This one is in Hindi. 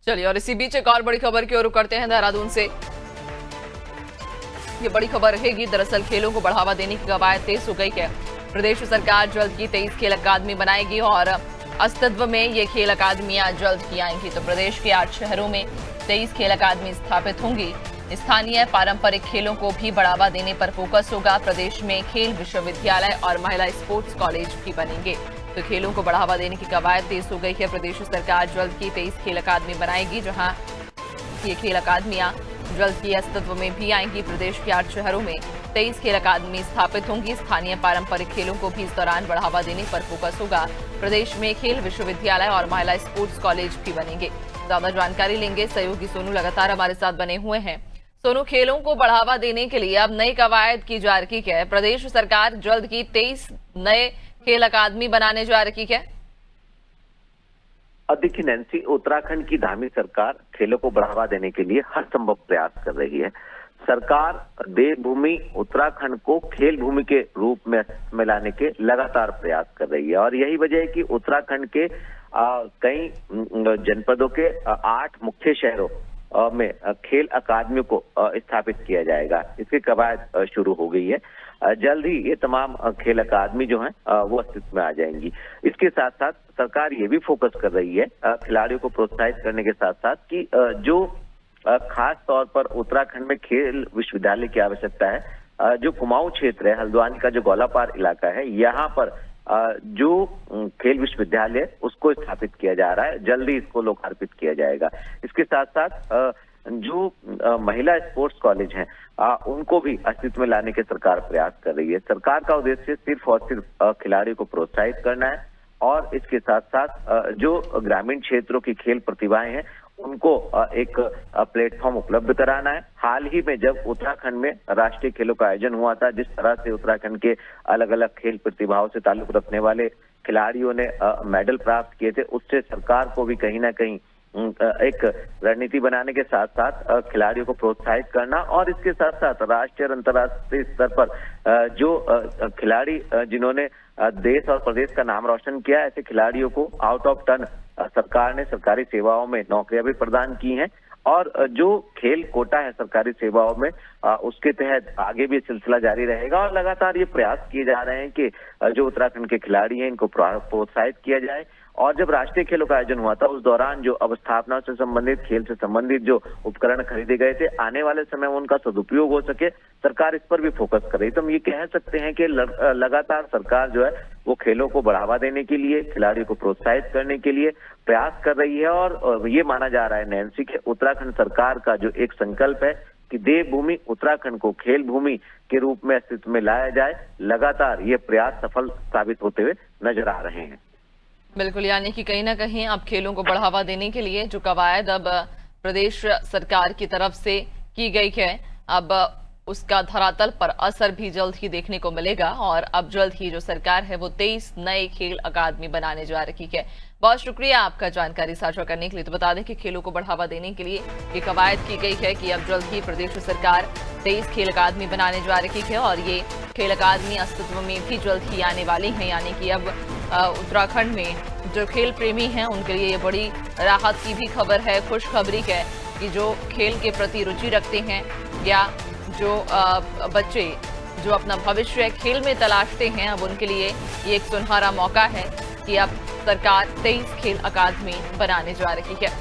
चलिए, और इसी बीच एक और बड़ी खबर की ओर रुख करते हैं देहरादून से। ये बड़ी खबर रहेगी। दरअसल खेलों को बढ़ावा देने की कवायद तेज हो गई है। प्रदेश सरकार जल्द ही 23 खेल अकादमी बनाएगी और अस्तित्व में ये खेल अकादमियां जल्द ही आएंगी। तो प्रदेश के 8 शहरों में 23 खेल अकादमी स्थापित होंगी। स्थानीय पारंपरिक खेलों को भी बढ़ावा देने पर फोकस होगा। प्रदेश में खेल विश्वविद्यालय और महिला स्पोर्ट्स कॉलेज भी बनेंगे। तो खेलों को बढ़ावा देने की कवायद तेज हो गई है। प्रदेश सरकार जल्द ही 23 खेल अकादमी बनाएगी, जहां ये खेल अकादमियां जल्द ही अस्तित्व में भी आएंगी। प्रदेश के 8 शहरों में 23 खेल अकादमी स्थापित होंगी। स्थानीय पारंपरिक खेलों को भी इस दौरान बढ़ावा देने पर फोकस होगा। प्रदेश में खेल विश्वविद्यालय और महिला स्पोर्ट्स कॉलेज भी बनेंगे। ज्यादा जानकारी लेंगे, सहयोगी सोनू लगातार हमारे साथ बने हुए हैं। सोनू, खेलों को बढ़ावा देने के लिए अब नई कवायद की जा रही है। प्रदेश सरकार जल्द ही 23 नए खेल अकादमी बनाने जा रही है। देखिए नैन्सी, उत्तराखंड की धामी सरकार खेलों को बढ़ावा देने के लिए हर संभव प्रयास कर रही है। सरकार देवभूमि उत्तराखंड को खेल भूमि के रूप में लाने के लगातार प्रयास कर रही है और यही वजह है कि उत्तराखंड के कई जनपदों के 8 मुख्य शहरों में खेल अकादमियों को स्थापित किया जाएगा। इसकी कवायद शुरू हो गई है। जल्द ही ये तमाम खेल अकादमी जो हैं वो अस्तित्व में आ जाएंगी। इसके साथ साथ सरकार ये भी फोकस कर रही है खिलाड़ियों को प्रोत्साहित करने के साथ साथ कि जो खास तौर पर उत्तराखंड में खेल विश्वविद्यालय की आवश्यकता है। जो कुमाऊं क्षेत्र है, हल्द्वानी का जो गौलापार इलाका है, यहाँ पर जो खेल विश्वविद्यालय उसको स्थापित किया जा रहा है। जल्दी इसको लोकार्पित किया जाएगा। इसके साथ साथ जो महिला स्पोर्ट्स कॉलेज हैं उनको भी अस्तित्व में लाने के सरकार प्रयास कर रही है। सरकार का उद्देश्य सिर्फ और सिर्फ खिलाड़ियों को प्रोत्साहित करना है और इसके साथ साथ जो ग्रामीण क्षेत्रों की खेल प्रतिभाएं हैं उनको एक प्लेटफॉर्म उपलब्ध कराना है। हाल ही में जब उत्तराखंड में राष्ट्रीय खेलों का आयोजन हुआ था, जिस तरह से उत्तराखंड के अलग अलग खेल प्रतिभाओं से ताल्लुक रखने वाले खिलाड़ियों ने मेडल प्राप्त किए थे, उससे सरकार को भी कहीं ना कहीं एक रणनीति बनाने के साथ साथ खिलाड़ियों को प्रोत्साहित करना और इसके साथ साथ राष्ट्रीय और अंतर्राष्ट्रीय स्तर पर जो खिलाड़ी जिन्होंने देश और प्रदेश का नाम रोशन किया, ऐसे खिलाड़ियों को आउट ऑफ टर्न सरकार ने सरकारी सेवाओं में नौकरियां भी प्रदान की हैं और जो खेल कोटा है सरकारी सेवाओं में उसके तहत आगे भी सिलसिला जारी रहेगा और लगातार ये प्रयास किए जा रहे हैं कि जो उत्तराखंड के खिलाड़ी हैं इनको प्रोत्साहित किया जाए। और जब राष्ट्रीय खेलों का आयोजन हुआ था उस दौरान जो अवस्थापना से संबंधित, खेल से संबंधित जो उपकरण खरीदे गए थे, आने वाले समय में उनका सदुपयोग हो सके, सरकार इस पर भी फोकस कर रही है। तो हम ये कह सकते हैं कि लगातार सरकार जो है वो खेलों को बढ़ावा देने के लिए, खिलाड़ियों को प्रोत्साहित करने के लिए प्रयास कर रही है और ये माना जा रहा है नैन्सी के उत्तराखंड सरकार का जो एक संकल्प है कि देवभूमि उत्तराखंड को खेल भूमि के रूप में अस्तित्व में लाया जाए, लगातार ये प्रयास सफल साबित होते हुए नजर आ रहे हैं। बिल्कुल, यानी कि कहीं ना कहीं अब खेलों को बढ़ावा देने के लिए जो कवायद अब प्रदेश सरकार की तरफ से की गई है, अब उसका धरातल पर असर भी जल्द ही देखने को मिलेगा और अब जल्द ही जो सरकार है वो 23 नए खेल अकादमी बनाने जा रही है। बहुत शुक्रिया आपका जानकारी साझा करने के लिए। तो बता दें कि खेलों को बढ़ावा देने के लिए ये कवायद की गई है कि अब जल्द ही प्रदेश सरकार 23 खेल अकादमी बनाने जा रही है और ये खेल अकादमी अस्तित्व में भी जल्द ही आने वाली हैं। यानी कि अब उत्तराखंड में जो खेल प्रेमी हैं उनके लिए ये बड़ी राहत की भी खबर है, खुशखबरी है कि जो खेल के प्रति रुचि रखते हैं या जो बच्चे जो अपना भविष्य खेल में तलाशते हैं, अब उनके लिए ये एक सुनहरा मौका है कि अब सरकार 23 खेल अकादमी बनाने जा रही है।